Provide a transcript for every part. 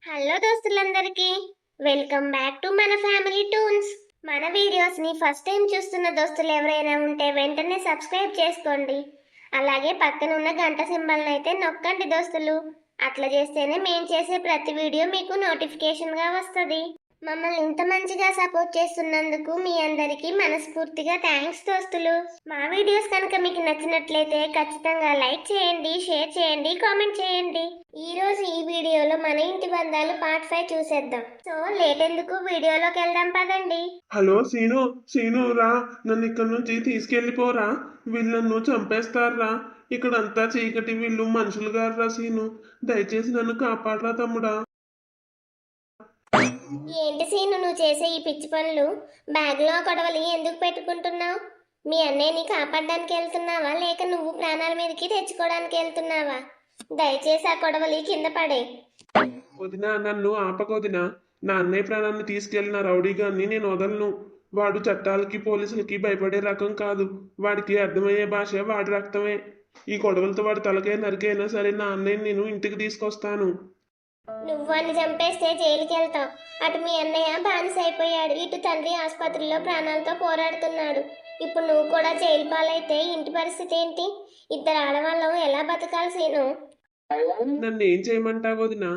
Hello దోస్తులందరికీ welcome back to మన family tunes. మన videos ని ఫస్ట్ టైం చూస్తున్న దోస్తులు ఎవరైనా ఉంటే వెంటనే సబ్స్క్రైబ్ చేసుకోండి. అలాగే పక్కన ఉన్న గంట సింబల్ అయితే నొక్కండి దోస్తులు. అట్లా చేస్తేనే మేము చేసే ప్రతి వీడియో మీకు నోటిఫికేషన్ గా వస్తుంది. మమ్మల్ని ఇంత మంచిగా సపోర్ట్ చేస్తున్నందుకు మీ అందరికీ మనస్ఫూర్తిగా థ్యాంక్స్ దోస్తులు. మా వీడియోస్ కనుక మీకు నచ్చినట్లయితే ఖచ్చితంగా లైక్ చేయండి, షేర్ చేయండి, కామెంట్ చేయండి. ఈ రోజు ఈ వీడియోలో మన ఇంటి బంధాలు పార్ట్ 5 చూసేద్దాం. సో లేట్ ఎందుకు, వీడియోలోకి వెళ్దాం పదండి. హలో సీను, సీను రా, నన్ను ఇక్కడ నుంచి తీసుకెళ్ళిపోరా. వీళ్ళు నన్ను చంపేస్తారా. ఇక్కడంతా చీకటి, వీళ్ళు మనుషులు గారురా. సీను, దయచేసి నన్ను కాపాడరా తమ్ముడా. ఏంటి సీను నువ్వు చేసే ఈ పిచ్చి పనులు? బ్యాగ్లో గొడవలు ఎందుకు పెట్టుకుంటున్నావు? మీ అన్నయ్యని కాపాడడానికి వెళ్తున్నావా, లేక నువ్వు ప్రాణాల మీదకి తెచ్చుకోవడానికి వెళ్తున్నావా? దయచేసి ఆ గొడవలి కింద పడే. వదినా, నన్ను ఆపకొదినా. నా అన్నయ్య ప్రాణాన్ని తీసుకెళ్లిన రౌడీ గారిని నేను వదలను. వాడు చట్టాలకి పోలీసులకి భయపడే రకం కాదు. వాడికి అర్థమయ్యే భాష వాడి రక్తమే. ఈ గొడవలతో వాడి తలకై నరికైనా సరే నా అన్నయ్యని నేను ఇంటికి తీసుకొస్తాను. నువ్వు వాడిని చంపేస్తే జైలుకి వెళ్తావు. అటు మీ అన్నయ్య బానిస అయిపోయాడు, ఇటు తండ్రి ఆసుపత్రిలో ప్రాణాలతో పోరాడుతున్నాడు. ఇప్పుడు నువ్వు కూడా జైలు పాలైతే ఇంటి పరిస్థితి ఏంటి? ఇద్దరు ఆడవాళ్ళం ఎలా బతకాలి సీను? నన్ను ఏం చేయమంటావు వదినా?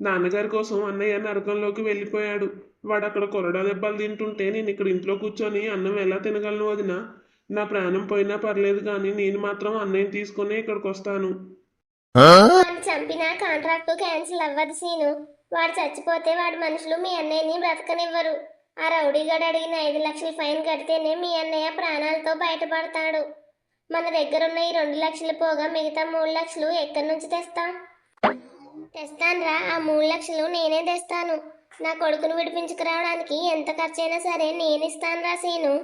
నాన్నగారి కోసం అన్నయ్య నరకంలోకి వెళ్ళిపోయాడు. వాడు అక్కడ కొరడా దెబ్బలు తింటుంటే నేను ఇక్కడ ఇంట్లో కూర్చొని అన్నం ఎలా తినగలను వదినా? నా ప్రాణం పోయినా పర్లేదు కానీ నేను మాత్రం అన్నయ్యని తీసుకుని ఇక్కడికి వస్తాను. వాడిని చంపినా కాంట్రాక్ట్ క్యాన్సిల్ అవ్వదు సీను. వాడు చచ్చిపోతే వాడి మనుషులు మీ అన్నయ్యని బ్రతకనివ్వరు. ఆ రౌడీగాడు అడిగిన 5 లక్షల ఫైన్ కడితేనే మీ అన్నయ్య ప్రాణాలతో బయటపడతాడు. మన దగ్గర ఉన్న ఈ 2 లక్షలు పోగా మిగతా 3 లక్షలు ఎక్కడి నుంచి తెస్తాం? తెస్తానురా, ఆ 3 లక్షలు నేనే తెస్తాను. నా కొడుకును విడిపించుకురావడానికి ఎంత ఖర్చైనా సరే నేను ఇస్తాను రా సీను.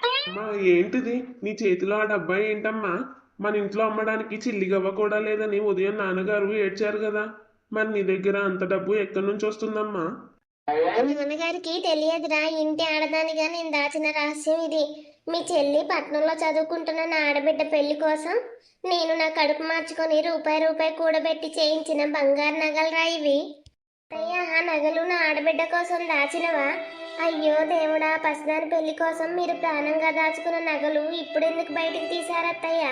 అమ్మా, ఏంటిది నీ చేతిలో ఆ డబ్బా? ఏంటమ్మా? మన ఇంట్లో అమ్మడానికి చిల్లిగవ్వ కూడా లేదని ఉదయం నాన్నగారు ఏడ్చారు కదా. మరి నీ దగ్గర అంత డబ్బు ఎక్కడి నుంచి వస్తుందమ్మా? నాన్నగారికి తెలియదురా, ఇంటి ఆడదానిగా నేను దాచిన రహస్యం ఇది. మీ చెల్లి పట్నంలో చదువుకుంటున్న నా ఆడబిడ్డ పెళ్లి కోసం నేను నా కడుపు మార్చుకొని రూపాయి రూపాయి కూడబెట్టి చేయించిన బంగారు నగలురా ఇవి. అత్తయ్య, ఆ నగలు నా ఆడబిడ్డ కోసం దాచినవా? అయ్యో దేవుడా, పసిదాని పెళ్లి కోసం మీరు ప్రాణంగా దాచుకున్న నగలు ఇప్పుడెందుకు బయటికి తీశారత్తయ్య?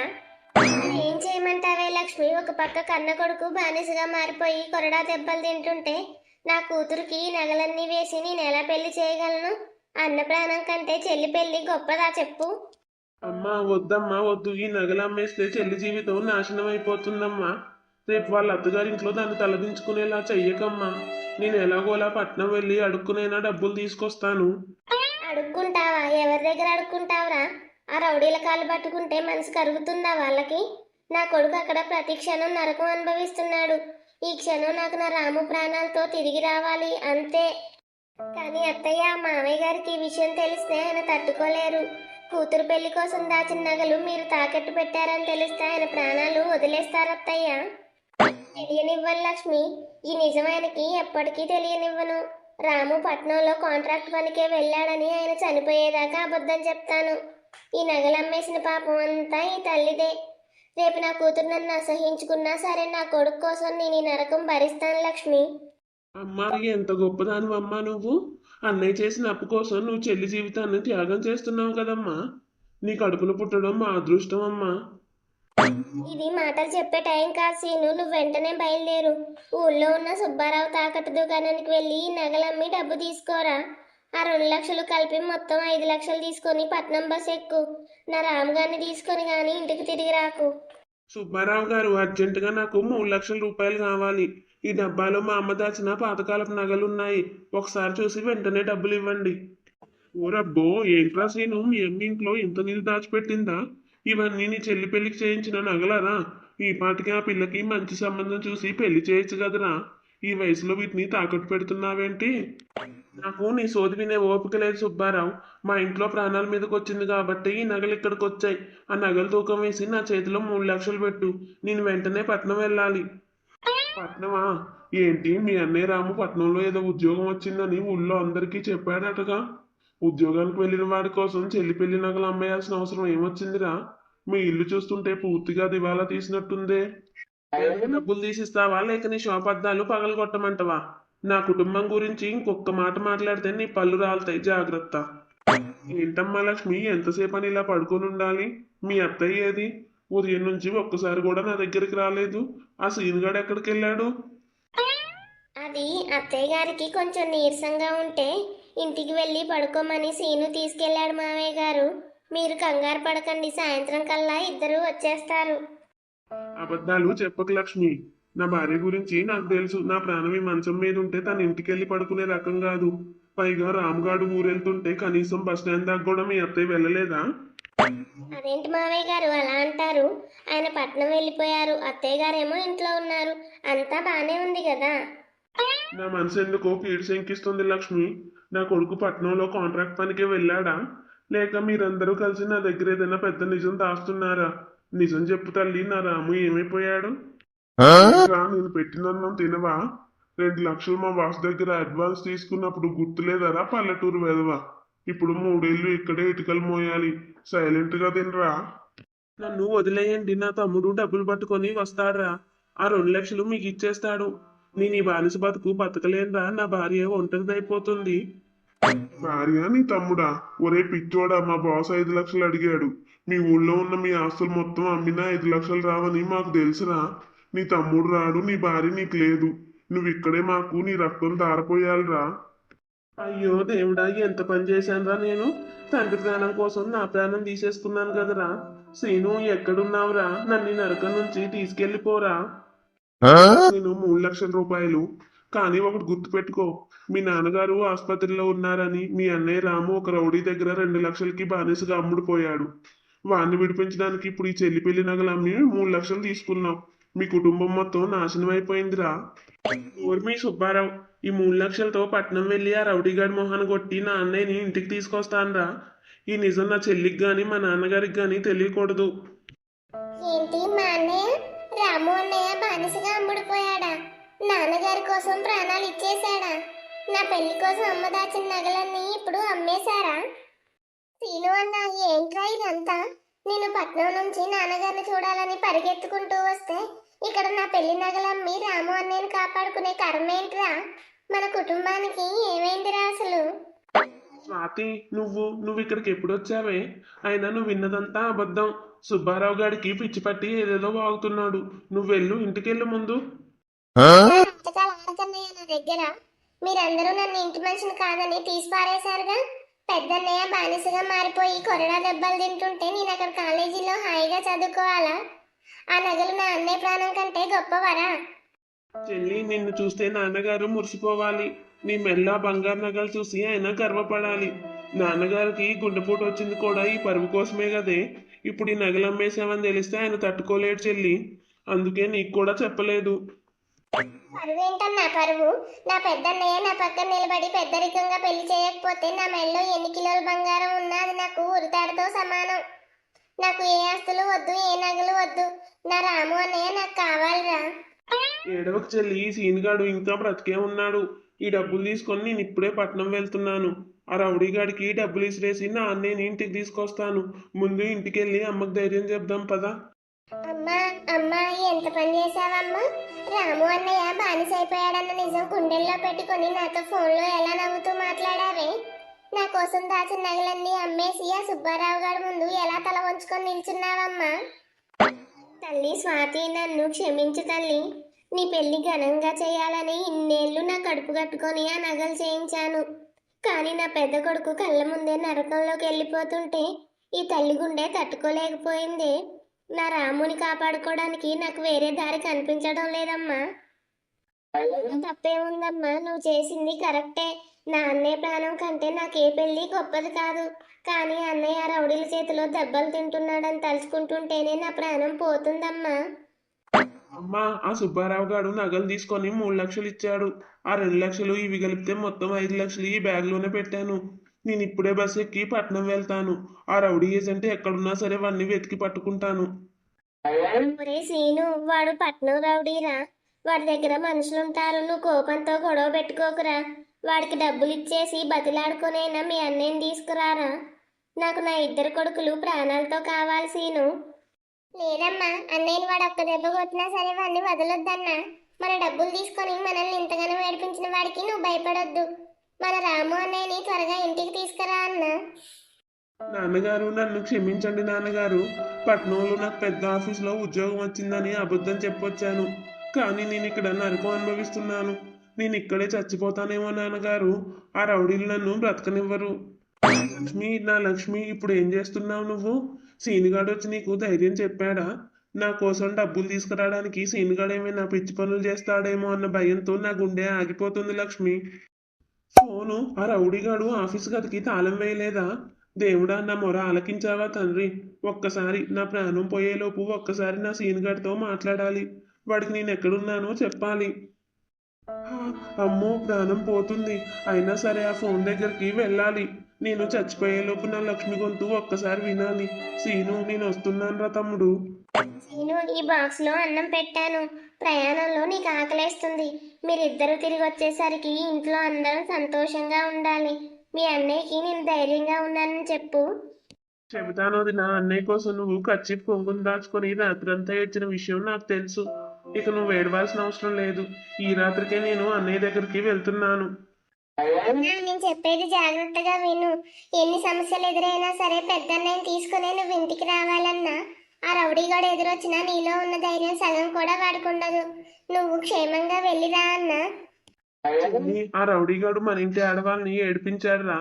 ఏం చేయమంటావే లక్ష్మి? ఒక పక్క కన్న కొడుకు బానిసగా మారిపోయి కొరడా దెబ్బలు తింటుంటే నా కూతురికి నగలన్నీ వేసి నేను ఎలా పెళ్లి చేయగలను? అన్న ప్రాణం కంటే చెల్లి పెళ్లి గొప్పదా చెప్పు? అమ్మా వద్దమ్మా, వద్దు. ఈ నగలు అమ్మేస్తే చెల్లి జీవితం నాశనం అయిపోతుందమ్మా. రేపు వాళ్ళ అత్తగారింట్లో దాన్ని తలదించుకునేలా చెయ్యకమ్మా. నేను ఎలాగోలా పట్నం వెళ్ళి అడుక్కునైనా డబ్బులు తీసుకొస్తాను. అడుక్కుంటావా? ఎవరి దగ్గర అడుక్కుంటావురా? ఆ రౌడీల కాళ్ళు పట్టుకుంటే మనసు కరుగుతుందా వాళ్ళకి? నా కొడుకు అక్కడ ప్రతి క్షణం నరకం అనుభవిస్తున్నాడు. ఈ క్షణం నాకు నా రాము ప్రాణాలతో తిరిగి రావాలి అంతే. కానీ అత్తయ్య, మామయ్య గారికి ఈ విషయం తెలిస్తే ఆయన తట్టుకోలేరు. కూతురు పెళ్లి కోసం దాచిన నగలు మీరు తాకట్టు పెట్టారని తెలిస్తే ఆయన ప్రాణాలు వదిలేస్తారత్తయ్య. తెలియనివ్వను లక్ష్మి, ఈ నిజం ఆయనకి ఎప్పటికీ తెలియనివ్వను. రాము పట్నంలో కాంట్రాక్ట్ పనికే వెళ్ళాడని ఆయన చనిపోయేదాకా అబద్ధం చెప్తాను. ఈ నగలు అమ్మేసిన పాపం అంతా ఈ తల్లిదే. రేపు నా కూతురు నన్ను అసహించుకున్నా సరే నా కొడుకు కోసం నేను ఈ నరకం భరిస్తాను లక్ష్మి. అమ్మా, ఎంత గొప్పదానివమ్మా నువ్వు. అన్నయ్య చేసిన అప్పు కోసం నువ్వు చెల్లి జీవితాన్ని త్యాగం చేస్తున్నావు కదమ్మా. నీ కడుపును పుట్టడం మా అదృష్టం అమ్మా. ఇది మాటలు చెప్పే టైం కాదు సీను, నువ్వు వెంటనే బయలుదేరు. ఊళ్ళో ఉన్న సుబ్బారావు తాకట్టు దుకాణానికి వెళ్ళి ఈ నగలమ్మి డబ్బు తీసుకోరా. ఆ 2 లక్షలు కలిపి మొత్తం 5 లక్షలు తీసుకొని పట్నం బస్ ఎక్కు. నా రామ్ గారిని తీసుకొని గాని ఇంటికి తిరిగి రాకు. సుబ్బారావు గారు, అర్జెంటుగా నాకు 3 లక్షల రూపాయలు కావాలి. ఈ డబ్బాలో మా అమ్మ దాచిన పాతకాలపు నగలున్నాయి. ఒకసారి చూసి వెంటనే డబ్బులు ఇవ్వండి. ఓరబ్బో, ఏంట్రా సీను, మీ అమ్మ ఇంట్లో ఇంత నిధి దాచిపెట్టిందా? ఇవన్నీ నీ చెల్లి పెళ్లికి చేయించిన నగలరా? ఈ పాటికి ఆ పిల్లకి మంచి సంబంధం చూసి పెళ్లి చేయొచ్చు కదరా. ఈ వయసులో వీటిని తాకట్టు పెడుతున్నావేంటి? నాకు నీ సోది వినే ఓపిక లేదు సుబ్బారావు. మా ఇంట్లో ప్రాణాల మీదకి వచ్చింది కాబట్టి ఈ నగలు ఇక్కడికి వచ్చాయి. ఆ నగలు తూకం వేసి నా చేతిలో 3 లక్షలు పెట్టు. నేను వెంటనే పట్నం వెళ్ళాలి. పట్నమా? ఏంటి, మీ అన్నయ్య రాము పట్నంలో ఏదో ఉద్యోగం వచ్చిందని ఊళ్ళో అందరికీ చెప్పాడటగా. ఉద్యోగానికి వెళ్ళిన వాడి కోసం చెల్లి పెళ్లి నగలు అమ్మేయాల్సిన అవసరం ఏమొచ్చిందిరా? మీ ఇల్లు చూస్తుంటే పూర్తిగా దివాలా తీసినట్టుందే. డబ్బులు తీసిస్తావా, లేక నీ షాప్ అద్దాలు పగలగొట్టమంటావా? నా కుటుంబం గురించి ఇంకొక మాట మాట్లాడితే నీ పళ్ళు రాలుతాయి, జాగ్రత్త. ఏంటమ్మా లక్ష్మి, ఎంతసేపు అని ఇలా పడుకొని ఉండాలి? మీ అత్తయ్య ఏది? ఉదయం నుంచి ఒక్కసారి కూడా నా దగ్గరికి రాలేదు. ఆ సీనుగాడు ఎక్కడికి వెళ్ళాడు? అది అత్తయ్య గారికి కొంచెం నీరసంగా ఉంటే ఇంటికి వెళ్ళి పడుకోమని సీను తీసుకెళ్లాడు మావయ్య గారు. మీరు కంగారు పడకండి, సాయంత్రం కల్లా ఇద్దరు వచ్చేస్తారు. అబద్ధాలు చెప్పకు లక్ష్మి. నా భార్య గురించి నాకు తెలుసు. నా ప్రాణం ఈ మంచం మీద ఉంటే తన ఇంటికి వెళ్ళి పడుకునే రకం కాదు. పైగా రామ్గాడు ఊరెళ్తుంటే కనీసం బస్ స్టాండ్ దాకా కూడా మీ అత్తయ్య వెళ్ళలేదా? అదేంటి మావయ్య గారు అలా అంటారు? ఆయన పట్నం వెళ్ళిపోయారు, అత్తయ్య గారేమో ఇంట్లో ఉన్నారు. అంతా బానే ఉంది కదా. నా మనసు ఎందుకో కీడు శంకిస్తుంది లక్ష్మి. నా కొడుకు పట్నంలో కాంట్రాక్ట్ పనికి వెళ్ళాడా, లేక మీరందరూ కలిసి నా దగ్గర ఏదైనా పెద్ద నిజం దాస్తున్నారా? నిజం చెప్పు తల్లి, నా రాము ఏమైపోయాడు? ఇంకా నేను పెట్టినన్నం తినవా? 2 లక్షలు మా బాస్ దగ్గర అడ్వాన్స్ తీసుకున్నప్పుడు గుర్తులేదరా పల్లెటూరు వెదవా? ఇప్పుడు 3 ఏళ్ళు ఇక్కడే ఇటుకలు మోయాలి. సైలెంట్ గా తినరా. నన్ను వదిలేయండి, నా తమ్ముడు డబ్బులు పట్టుకొని వస్తాడ్రా. ఆ 2 లక్షలు మీకు ఇచ్చేస్తాడు. నేను ఈ బానిస బతుకు బతకలేనురా. నా భార్య ఒంటరిదైపోతుంది. భార్య నీ తమ్ముడా? ఒరే పిచ్చోడా, మా బాస్ 5 లక్షలు అడిగాడు. మీ ఊళ్ళో ఉన్న మీ ఆస్తులు మొత్తం అమ్మినా 5 లక్షలు రావని మాకు తెలుసురా. నీ తమ్ముడు రాడు, నీ భార్య నీకు లేదు. నువ్వు ఇక్కడే మాకు నీ రక్తం ధారపోయాలిరా. అయ్యో దేవుడా, ఎంత పని చేశానురా నేను. తండ్రి ప్రాణం కోసం నా ప్రాణం తీసేసుకున్నాను కదరా. శ్రీను ఎక్కడున్నావురా? నన్ను ఈ నరకం నుంచి తీసుకెళ్ళిపోరా. నేను 3 లక్షల రూపాయలు. కానీ ఒకటి గుర్తుపెట్టుకో, మీ నాన్నగారు ఆసుపత్రిలో ఉన్నారని మీ అన్నయ్య రాము ఒక రౌడీ దగ్గర 2 లక్షలకి బానిసగా అమ్ముడుపోయాడు. వాడిని విడిపించడానికి ఇప్పుడు ఈ చెల్లి పెళ్లి నగలు అమ్మి 3 లక్షలు తీసుకున్నాం. మీ కుటుంబం మొత్తం నాశనం అయిపోయిందిరా. ఊర్మి సుబ్బారావు, ఈ 3 లక్షలతో పట్నం వెళ్ళి ఆ రౌడీగాడి మొహాన కొట్టి నా అన్నయ్యని ఇంటికి తీసుకొస్తానురా. ఈ నిజం నా చెల్లికి గాని మా నాన్నగారికి గాని తెలియకూడదు. ఏంటి మా అన్నయ్య రాము అన్నయ్య బానిసగా అమ్ముడుపోయాడా? నాన్నగారి కోసం ప్రాణాలు ఇచ్చేశాడా? నా పెళ్లి కోసం అమ్మ దాచిన నగలన్నీ ఇప్పుడు అమ్మేశారా? సీను అన్న, ఏంట్రా ఇదంతా? నేను పట్నం నుంచి నాన్నగారిని చూడాలని పరిగెత్తుకుంటూ వస్తే ఇక్కడ నా పెళ్లి నగలమ్మి రాము అన్నయ్యని కాపాడుకునే కర్మేంట్రా? మన కుటుంబానికి ఏమైందిరా అసలు? స్వాతి, నువ్వు ఇక్కడికి ఎప్పుడు వచ్చావే? అయినా నువ్వు విన్నదంతా అబద్ధం. సుబ్బారావు గారికి పిచ్చి పట్టి ఏదేదో వాగుతున్నాడు. నువ్వెళ్ళు, ఇంటికెళ్ళు ముందు. నాటకాలు ఆడకన్నయ్య నా దగ్గర. మీరందరూ నన్ను ఇంటి మనిషిని కాదని తీసి పారేశారుగా. పెద్దన్నయ్య బానిసగా మారిపోయి కొరడా దెబ్బలు తింటుంటే నేను అక్కడ కాలేజీలో హాయిగా చదువుకోవాలా? ఆ నగలు నా అన్నయ్య ప్రాణం కంటే గొప్పవరా? చెల్లి, నిన్ను చూస్తే నాన్నగారు మురిసిపోవాలి. నీ మెల్ల బంగారు నగలు చూసి ఆయన గర్వపడాలి. నాన్నగారికి గుండెపోటు వచ్చింది కూడా ఈ పరువు కోసమే కదే. ఇప్పుడు ఈ నగలు అమ్మేశామని తెలిస్తే ఆయన తట్టుకోలేడు చెల్లి. అందుకే నీకు కూడా చెప్పలేదు. పరువేంటన్నా పరువు? నా పెద్దన్నయ్య నా పక్కన నిలబడి పెద్దరికంగా పెళ్లి చేయకపోతే నా మెళ్ళలో ఎన్ని కిలోల బంగారం ఉన్నా అది నాకు ఉరితాడుతో సమానం. నాకు ఏ ఆస్తులు వద్దు, ఏ నగలు వద్దు. నా రాము అన్నయ్య నాకు కావాలిరా. ఏడవకు చెల్లి, ఈ సీన్గాడు ఇంకా బ్రతికే ఉన్నాడు. ఈ డబ్బులు తీసుకొని నేను ఇప్పుడే పట్నం వెళ్తున్నాను. ఆ రౌడీగాడికి డబ్బులు ఇసిరేసి నా అన్నయ్యని ఇంటికి తీసుకొస్తాను. ముందు ఇంటికి వెళ్ళి అమ్మకు ధైర్యం చెప్దాం పదా. అమ్మా అమ్మా, ఎంత పని చేసావమ్మా? రాము అన్నయ్య బానిస అయిపోయాడన్న నిజం గుండెల్లో పెట్టుకొని నాతో ఫోన్లో ఎలా నవ్వుతూ మాట్లాడావే? నా కోసం దాచిన నగలన్నీ అమ్మేసి ఆ సుబ్బారావు గారి ముందు ఎలా తల వంచుకొని నిల్చున్నావమ్మా? తల్లి స్వాతి, నన్ను క్షమించు తల్లి. నీ పెళ్లి ఘనంగా చేయాలని ఇన్నేళ్లు నా కడుపు కట్టుకొని ఆ నగలు చేయించాను. కానీ నా పెద్ద కొడుకు కళ్ళ ముందే నరకంలోకి వెళ్ళిపోతుంటే ఈ తల్లి గుండె తట్టుకోలేకపోయింది. నా రాముని కాపాడుకోవడానికి నాకు వేరే దారి కనిపించడం లేదమ్మా. తప్పేముందమ్మా, నువ్వు చేసింది కరెక్టే. నా అన్నయ్య ప్రాణం కంటే నాకు ఏ పెళ్లి గొప్పది కాదు. కానీ అన్నయ్య రౌడీల చేతిలో దెబ్బలు తింటున్నాడని తలుచుకుంటుంటేనే నా ప్రాణం పోతుందమ్మా. అమ్మా, ఆ సుబ్బారావు గారు నగలు తీసుకొని 3 లక్షలు ఇచ్చాడు. ఆ 2 లక్షలు ఇవి కలిపితే మొత్తం 5 లక్షలు ఈ బ్యాగ్లోనే పెట్టాను. నేను ఇప్పుడే బస్ ఎక్కి పట్నం వెళ్తాను. ఆ రౌడీ ఏజెంట్ ఎక్కడున్నా సరే వాడిని వెతికి పట్టుకుంటాను. ఒరే సీను, వాడు పట్నం రౌడీరా. వాడి దగ్గర మనుషులుంటారు. నువ్వు కోపంతో గొడవ పెట్టుకోకురా. వాడికి డబ్బులు ఇచ్చేసి బతిలాడుకునైనా మీ అన్నయ్యని తీసుకురారా. నాకు నా 2 కొడుకులు ప్రాణాలతో కావాలి సీను. లేదమ్మా, అన్నయ్యని వాడు ఒక్క దెబ్బ కొట్టినా సరే వాడిని వదలొద్దన్నా. మన డబ్బులు తీసుకొని మనల్ని ఇంతగానో ఏడిపించిన వాడికి నువ్వు భయపడొద్దు. మన రాము అన్నయ్యని త్వరగా ఇంటికి తీసుకురా అన్న. నాన్నగారు నన్ను క్షమించండి నాన్నగారు. పట్నంలో నాకు పెద్ద ఆఫీస్లో ఉద్యోగం వచ్చిందని అబద్ధం చెప్పొచ్చాను. కానీ నేను ఇక్కడ నరకం అనుభవిస్తున్నాను. నేను ఇక్కడే చచ్చిపోతానేమో నాన్నగారు. ఆ రౌడీలు నన్ను బ్రతకనివ్వరు. లక్ష్మి, నా లక్ష్మి, ఇప్పుడు ఏం చేస్తున్నావు నువ్వు? సీనుగాడు వచ్చి నీకు ధైర్యం చెప్పాడా? నా కోసం డబ్బులు తీసుకురావడానికి సీనుగాడు ఏమైనా పిచ్చి పనులు చేస్తాడేమో అన్న భయంతో నా గుండె ఆగిపోతుంది లక్ష్మి. ఫోను ఆ రౌడీగాడు ఆఫీస్ గదికి తాళం వేయలేదా? దేవుడా, నా మొర ఆలకించావా తండ్రి? ఒక్కసారి నా ప్రాణం పోయేలోపు ఒక్కసారి నా సీనుగాడితో మాట్లాడాలి. వాడికి నేను ఎక్కడున్నానో చెప్పాలి. ఆ, అమ్మో, ప్రాణం పోతుంది. అయినా సరే ఆ ఫోన్ దగ్గరికి వెళ్ళాలి. నేను చచ్చిపోయేలోపు నా లక్ష్మి గొంతు ఒక్కసారి వినాలి. సీను, నేను వస్తున్నాను రా తమ్ముడు. నేను ఈ బాక్స్ లో అన్నం పెట్టాను. ప్రయాణంలో నీకు ఆకలేస్తుంది. మీరిద్దరూ తిరిగి వచ్చేసరికి ఇంట్లో అందరం సంతోషంగా ఉండాలి. మీ అన్నయ్యకి నేను ధైర్యంగా ఉన్నానని చెప్పు. చెబుతాను వదిన. అన్నయ్య కోసం నువ్వు ఖర్చు కొంగుని దాచుకొని రాత్రంతా ఏడ్చిన విషయం నాకు తెలుసు. ఇక నువ్వు ఏడవాల్సిన అవసరం లేదు. ఈ రాత్రికే నేను అన్నయ్య దగ్గరికి వెళ్తున్నాను. నేను చెప్పేది జాగ్రత్తగా విను. ఎన్ని సమస్యలు ఎదురైనా సరే పెద్దన్నయ్యని తీసుకునే నువ్వు ఇంటికి రావాలన్నా, ఆ రౌడీగాడు ఎదురొచ్చినా నీలో ఉన్న ధైర్యం సగం కూడా వాడుకుండదు. నువ్వు క్షేమంగా వెళ్ళిరా అన్నా. చెల్లి, ఆ రౌడీగాడు మన ఇంటి ఆడవాళ్ళని ఏడిపించాడురా.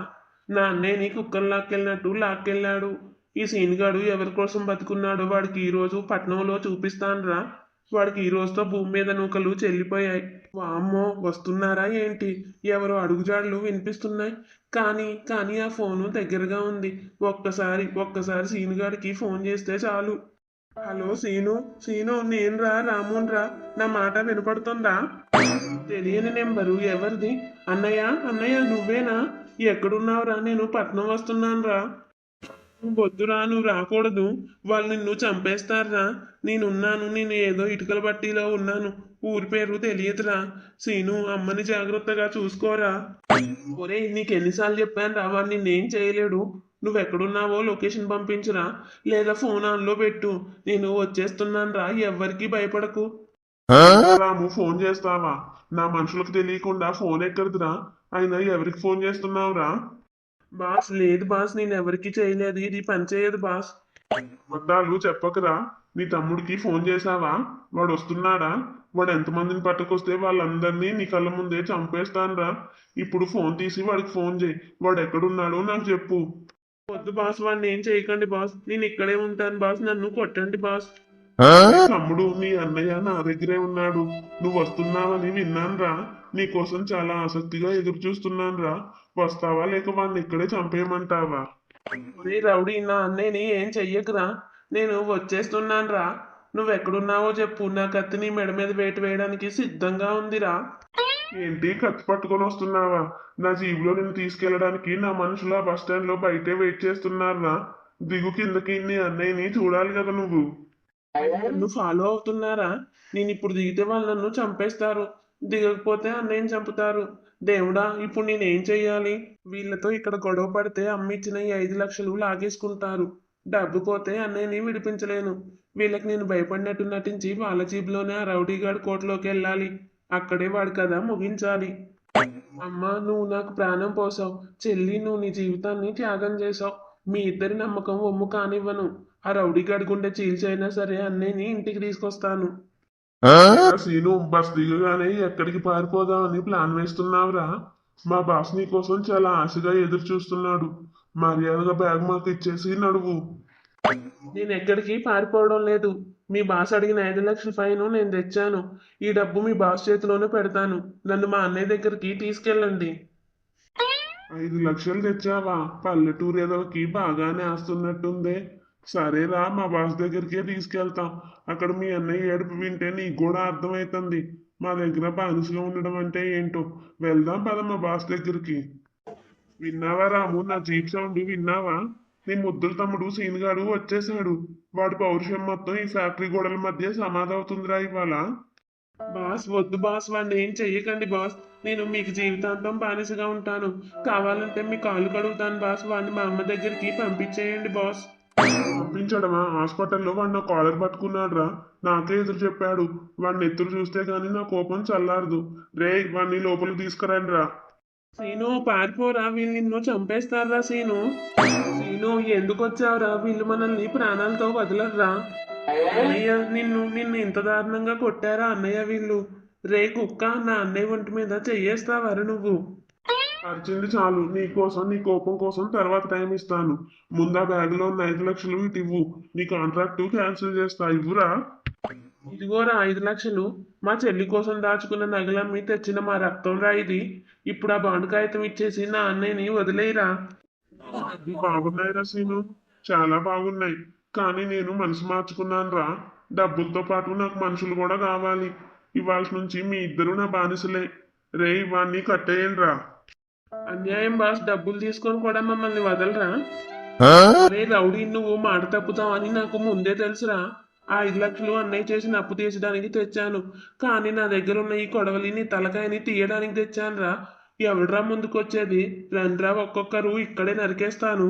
నా అన్నయ్యని కుక్కలు లాక్కెళ్ళినట్టు లాక్కెళ్ళాడు. ఈ సీనుగాడు ఎవరి కోసం బతుకున్నాడో వాడికి ఈ రోజు పట్నంలో చూపిస్తానురా. వాడికి ఈ రోజుతో భూమి మీద నూకలు చెల్లిపోయాయి. వామ్మో, వస్తున్నారా ఏంటి? ఎవరో అడుగుజాడలు వినిపిస్తున్నాయి. కానీ కానీ ఆ ఫోను దగ్గరగా ఉంది. ఒక్కసారి సీనుగాడికి ఫోన్ చేస్తే చాలు. హలో సీను, సీను, నేను రా, రామోన్ రా. నా మాట వినపడుతుందా? తెలియని నెంబరు, ఎవరిది? అన్నయ్య, అన్నయ్య, నువ్వేనా? ఎక్కడున్నావురా? నేను పట్నం వస్తున్నాను రా. వద్దురా, నువ్వు రాకూడదు. వాళ్ళు నిన్ను చంపేస్తారా. నేనున్నాను. నేను ఏదో ఇటుకల బట్టీలో ఉన్నాను. ఊరి పేరు తెలియదురా. సీను, అమ్మని జాగ్రత్తగా చూసుకోరా. ఒరే, నీకెన్నిసార్లు చెప్పాను రా, వాడు నిన్నేం చేయలేడు. నువ్వెక్కడున్నావో లొకేషన్ పంపించురా, లేదా ఫోన్ ఆన్లో పెట్టు. నేను వచ్చేస్తున్నాను రా. ఎవ్వరికీ భయపడకు. రాము, ఫోన్ చేస్తావా? నా మనుషులకు తెలియకుండా ఫోన్ ఎక్కడిదిరా? అయినా ఎవరికి ఫోన్ చేస్తున్నావురా? బాస్, లేదు బాస్, నేను ఎవరికి చేయలేదు. ఇది పని చేయదు బాస్. అబద్ధాలు చెప్పకురా. నీ తమ్ముడికి ఫోన్ చేశావా? వాడు వస్తున్నాడా? వాడు ఎంతమందిని పట్టుకొస్తే వాళ్ళందరినీ నీ కళ్ళ ముందే చంపేస్తానురా. ఇప్పుడు ఫోన్ తీసి వాడికి ఫోన్ చేయి. వాడు ఎక్కడున్నాడో నాకు చెప్పు. వద్దు బాస్, వాడిని ఏం చేయకండి బాస్. నేను ఇక్కడే ఉంటాను బాస్. నన్ను కొట్టండి బాస్. తమ్ముడు, నీ అన్నయ్య నా దగ్గరే ఉన్నాడు. నువ్వు వస్తున్నావని విన్నానురా. నీ కోసం చాలా ఆసక్తిగా ఎదురు చూస్తున్నానురా. వస్తావా లేక వాడిని ఇక్కడే చంపేయమంటావా? ఒరే రౌడీ, నా అన్నయ్యని ఏం చెయ్యకురా. నేను వచ్చేస్తున్నానురా. నువ్వెక్కడున్నావో చెప్పు. నా కత్తి నీ మెడ మీద వేటు వేయడానికి సిద్ధంగా ఉందిరా. ఏంటి, కత్తి పట్టుకొని వస్తున్నావా? నా జీబులో నిన్ను తీసుకెళ్ళడానికి నా మనుషులు ఆ బస్ స్టాండ్ లో బయటే వెయిట్ చేస్తున్నారా. దిగు కిందకి. నీ అన్నయ్యని చూడాలి కదా నువ్వు. నన్ను ఫాలో అవుతున్నారా? నేను ఇప్పుడు దిగితే వాళ్ళు నన్ను చంపేస్తారు. దిగకపోతే అన్నయ్యని చంపుతారు. దేవుడా, ఇప్పుడు నేనేం చెయ్యాలి? వీళ్ళతో ఇక్కడ గొడవ పడితే అమ్మిచ్చిన ఈ 5 లక్షలు లాగేసుకుంటారు. డబ్బు పోతే అన్నయ్యని విడిపించలేను. వీళ్ళకి నేను భయపడినట్టు నటించి వాళ్ళ జీబులోనే ఆ రౌడీగాడు కోర్టులోకి వెళ్ళాలి. అక్కడే వాడి కథ ముగించాలి. అమ్మా, నువ్వు నాకు ప్రాణం పోసావు. చెల్లి, నువ్వు నీ జీవితాన్ని త్యాగం చేసావు. మీ ఇద్దరి నమ్మకం ఒమ్ము కానివ్వను. ఆ రౌడీగాడి గుండె చీల్చైనా సరే అన్నయ్యని ఇంటికి తీసుకొస్తాను. సీను, బస్ దిగగానే ఎక్కడికి పారిపోదామని ప్లాన్ వేస్తున్నావురా? మా బాస్ నీ కోసం చాలా ఆశగా ఎదురు చూస్తున్నాడు. మర్యాదగా బ్యాగ్ మాకు ఇచ్చేసి నడువు. నేను ఎక్కడికి పారిపోవడం లేదు. మీ బాస్ అడిగిన 5 లక్షల ఫైన్ నేను తెచ్చాను. ఈ డబ్బు మీ బాస్ చేతిలోనే పెడతాను. నన్ను మా అన్నయ్య దగ్గరికి తీసుకెళ్ళండి. 5 లక్షలు తెచ్చావా? పల్లెటూరు ఎదవకి బాగానే ఆస్తున్నట్టుందే. సరేరా, మా బాస్ దగ్గరికే తీసుకెళ్తాం. అక్కడ మీ అన్నయ్య ఏడుపు వింటే నీకు కూడా అర్థమవుతుంది మా దగ్గర బానిసగా ఉండడం అంటే ఏంటో. వెళ్దాం పద మా బాస్ దగ్గరికి. విన్నావా రాము, నా జీప్ సౌండ్ విన్నావా? నీ ముద్దుల తమ్ముడు సీనుగాడు వచ్చేసాడు. వాడి పౌరుషం మొత్తం ఈ ఫ్యాక్టరీ గోడల మధ్య సమాధవుతుందిరా ఇవాళ. బాస్, వద్దు బాస్, వాడిని ఏం చెయ్యకండి బాస్. నేను మీకు జీవితాంతం బానిసగా ఉంటాను. కావాలంటే మీ కాళ్ళు కడుగుతాను బాస్. వాడిని మా అమ్మ దగ్గరికి పంపించేయండి బాస్. పంపించడమా? హాస్పిటల్లో వాడు నా కాలర్ పట్టుకున్నాడురా. నాకే ఎదురు చెప్పాడు. వాడిని ఎత్తురు చూస్తే గాని నా కోపం చల్లారదు. రే, వాడిని లోపలికి తీసుకురండి రా. సీను, పారిపోరా, వీళ్ళు నిన్ను చంపేస్తారా సీను. సీను, ఎందుకు వచ్చావురా? వీళ్ళు మనల్ని ప్రాణాలతో వదలర్రా. అన్నయ్య, నిన్ను ఇంత దారుణంగా కొట్టారా అన్నయ్య వీళ్ళు? రే కుక్క, నా అన్నయ్య ఒంటి మీద చెయ్యేస్తావారు నువ్వు? అర్జెంట్ చాలు. నీ కోసం, నీ కోపం కోసం తర్వాత టైం ఇస్తాను. ముందా బ్యాగ్లో ఉన్న 5 లక్షలు ఇటు ఇవ్వు. నీ కాంట్రాక్ట్ క్యాన్సిల్ చేస్తా. ఇవ్వురా. ఇదిగోరా 5 లక్షలు. మా చెల్లి కోసం దాచుకున్న నగలమ్మి తెచ్చిన మా రక్తం రా ఇది. ఇప్పుడు ఆ బాండ్ కాగితం ఇచ్చేసి నా అన్నయ్యని వదిలేయరా. బాగున్నాయిరా సీను, చాలా బాగున్నాయి. కానీ నేను మనసు మార్చుకున్నాను రా. డబ్బులతో పాటు నాకు మనుషులు కూడా కావాలి. ఇవాళ నుంచి మీ ఇద్దరు నా బానిసలే. రే, ఇవన్నీ కట్టేయండి రా. అన్యాయం బాస్, డబ్బులు తీసుకొని కూడా మమ్మల్ని వదలరా. అరే రౌడీ, నువ్వు మాట తప్పుతావని నాకు ముందే తెలుసురా. ఆ 5 లక్షలు అన్నయ్య చేసిన అప్పు తీర్చడానికి తెచ్చాను. కానీ నా దగ్గర ఉన్న ఈ కొడవలిని తలకాయని తీయడానికి తెచ్చానురా. ఎవడ్రా ముందుకొచ్చేది? రండ్రా, ఒక్కొక్కరు ఇక్కడే నరికేస్తాను.